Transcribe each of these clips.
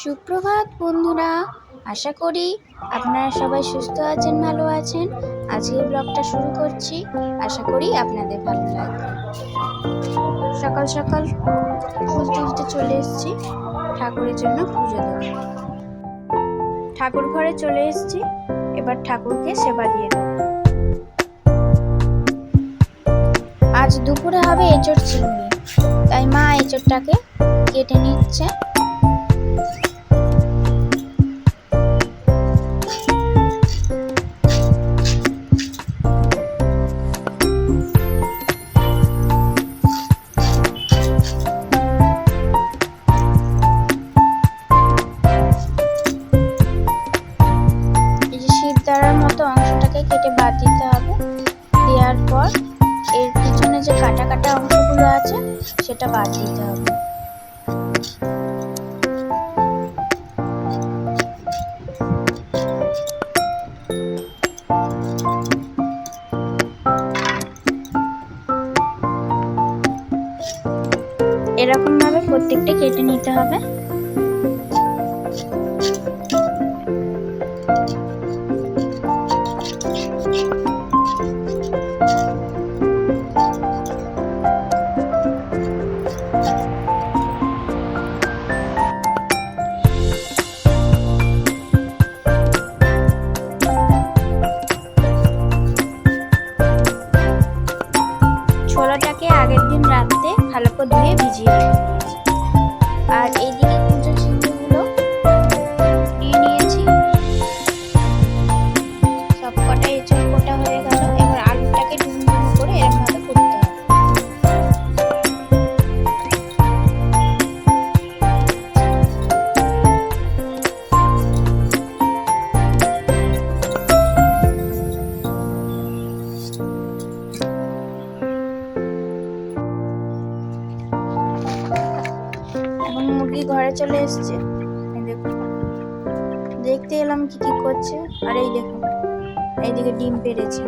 সুপ্রভাত বন্ধুরা, আশা করি আপনারা সবাই সুস্থ আছেন, ভালো আছেন। আজকের ব্লগটা শুরু করছি, আশা করি আপনাদের ভালো লাগবে। সকাল সকাল ফুল তুলতে চলে এসেছি, ঠাকুরের জন্য পুজো দেব। ঠাকুর ঘরে চলে এসেছি, এবার ঠাকুরকে সেবা দিয়ে দেব। আজ দুপুরে হবে এঁচোড় চিংড়ি, তাই মা এঁচোড়টাকে কেটে নিচ্ছে। শিরদাঁড়ার মতো অংশটাকে কেটে বাদ দিতে হবে। দেওয়ার পর এর পিছনে যে কাটা কাটা অংশগুলো আছে সেটা বাদ দিতে হবে। এরকম ভাবে প্রত্যেকটা কেটে নিতে হবে। ছোলাটাকে আগের দিন রাতে ভালো করে ধুয়ে ভিজিয়ে রেখেছি। আর এইদিকে কুচো চিংড়িগুলো নিয়ে নিয়েছি। সব কটা এঁচড় কোটা হয়ে গেল। এবার আলুটাকে ডুমো ডুমো করে এরকম ভাবে করতে হবে। এখন মুরগি ঘরে চলে এসছে, দেখতে এলাম কি কি করছে। আর এই দেখুন, এইদিকে ডিম পেড়েছে।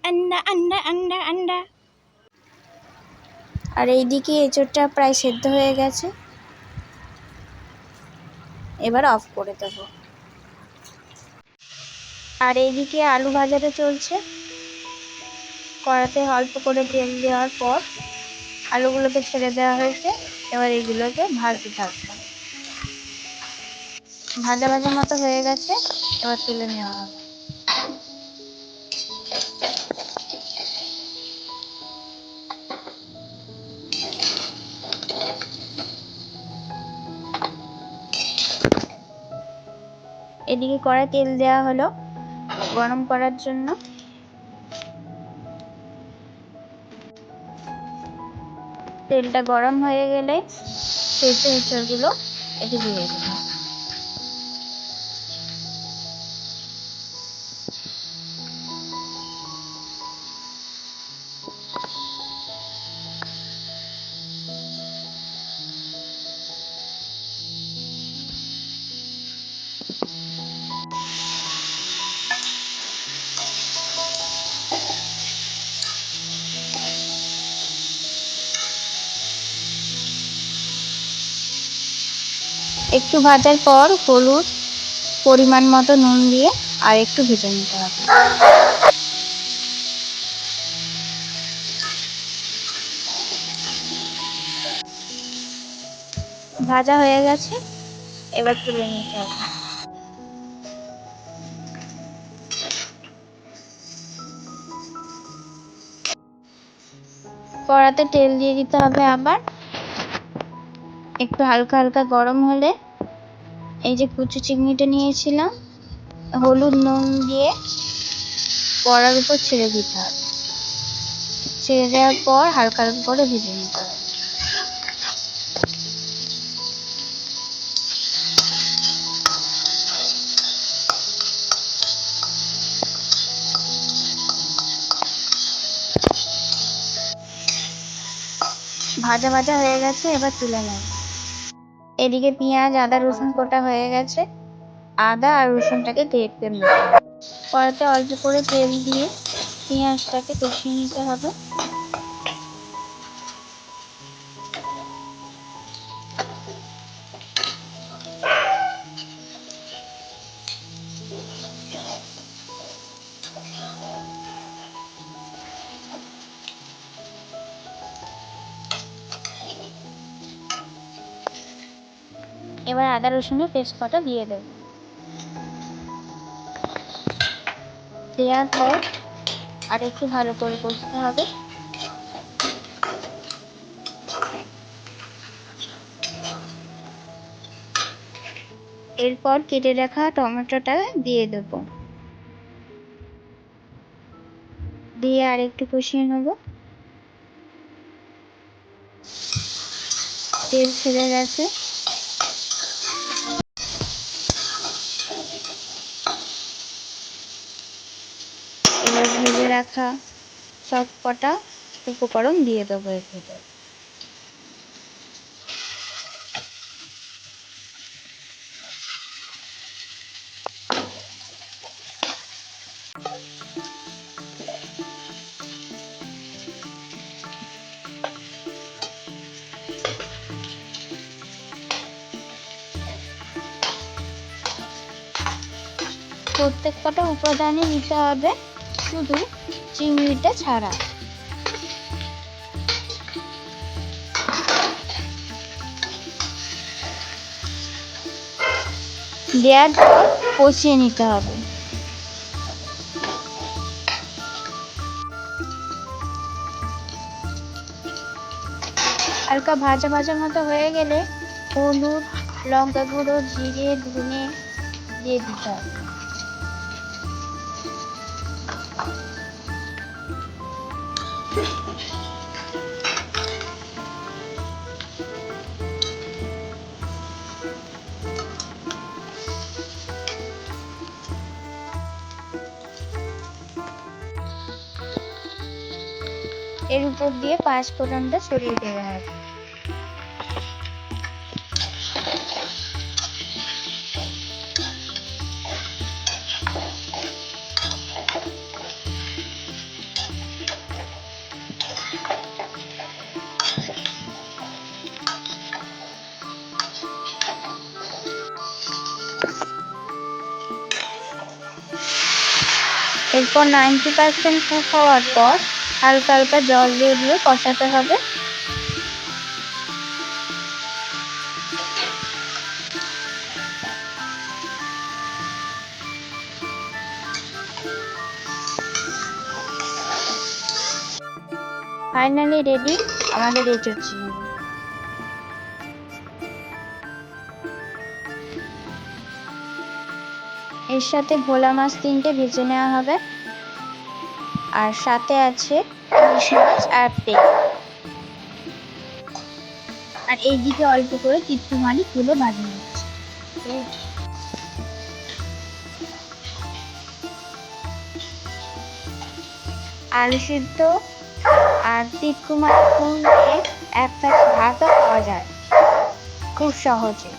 আন্ডা আন্ডা আন্ডা আন্ডা। আর এইদিকে এঁচোড়টা প্রায় সেদ্ধ হয়ে গেছে, এবার অফ করে দেব। আর এইদিকে আলু ভাজাটা চলছে। কড়াতে অল্প করে তেল দেওয়ার পর আলুগুলোকে ছেড়ে দেওয়া হয়েছে। এবার এগুলোকে ভাজতে থাকবো। ভাজা ভাজা মতো হয়ে গেছে, এবার তুলে নেওয়া হবে। এদিকে কড়াই তেল দেওয়া হলো গরম করার জন্য। তেলটা গরম হয়ে গেলে সেদ্ধ এঁচড়গুলো এতে দিয়ে দেবো। একটু ভাজার পর হলুদ, পরিমাণ মতো নুন দিয়ে আর একটু ভেজে নিতে হবে। ভাজা হয়ে গেছে, এবার তুলে নিতে হবে। কড়াতে তেল দিয়ে দিতে হবে আবার। একটু হালকা হালকা গরম হলে এই যে কুচু চিংড়িটা নিয়েছিলাম, হলুদ নুন দিয়ে কড়ার উপর ছেড়ে দিতে হবে। ছেড়ে দেওয়ার পর হালকা হালকা করে ভেজে নিতে হবে। ভাজা ভাজা হয়ে গেছে, এবার তুলে নেব। এদিকে পেঁয়াজ, আদা, রসুন কোটা হয়ে গেছে। আদা আর রসুনটাকে গ্রেট করে নেব। কড়াতে অল্প করে তেল দিয়ে পেঁয়াজটাকে কষিয়ে নিতে হবে। এবার আদা রসুনের পেস্ট কটা দিয়ে দেব। দেওয়ার পর আর একটু ভালো করে কষতে হবে। এরপর কেটে রাখা টমেটোটা দিয়ে দেব, দিয়ে আর একটু কষিয়ে নেব। তেল ছেড়ে গেছে। এবার ভেজে রাখা সব কটা উপকরণ দিয়ে দেবো এর ভিতরে। প্রত্যেক কটা উপাদানই নিতে হবে, শুধু চিংড়িটা ছাড়া। দেওয়ার পর কষিয়ে নিতে হবে। হালকা ভাজা ভাজা মতো হয়ে গেলে হলুদ, লঙ্কা গুঁড়ো, জিরে, ধনে দিয়ে দিতে হবে। এর উপর দিয়ে পাঁচ ফোড়নটা ছড়িয়ে দেওয়া হবে। এরপর 90% কুক হওয়ার পর হালকা হালকা জল দিয়ে দিয়ে কষাতে হবে। ফাইনালি রেডি আমাদের এঁচোড় চিংড়ি। এর সাথে ভোলা মাছ 3টে ভেজে নেওয়া হবে, আর সাথে আছে ইলিশ মাছ আর তেল। আর এইদিকে অল্প করে চিত্রমালি তুলে ভাজা নিচ্ছে। আলু সিদ্ধ আর তিতকুমারি ফুল দিয়ে একটা ভাতও পাওয়া যায় খুব সহজে।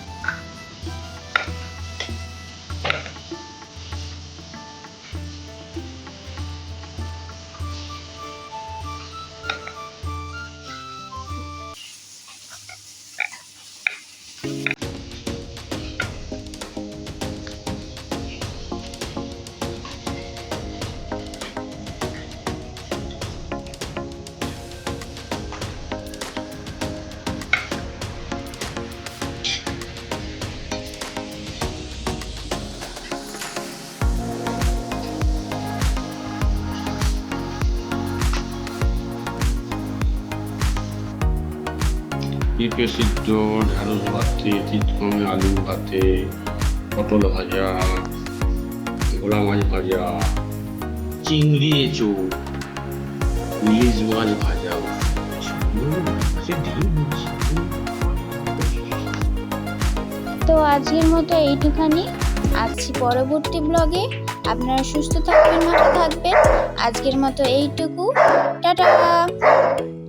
পেঁপে সিদ্ধ, ঢ্যাঁড়স ভাতে, তিতকুমারি আলু ভাতে, পটল ভাজা, ভোলা মাছ ভাজা, চিংড়ি এঁচোড়, ইলিশ মাছ ভাজা। তো আজকের মতো এইটুখানি। আসছি পরবর্তী ব্লগে। আপনারা সুস্থ থাকবেন, ভালো থাকবেন। আজকের মতো এইটুকু, টাটা।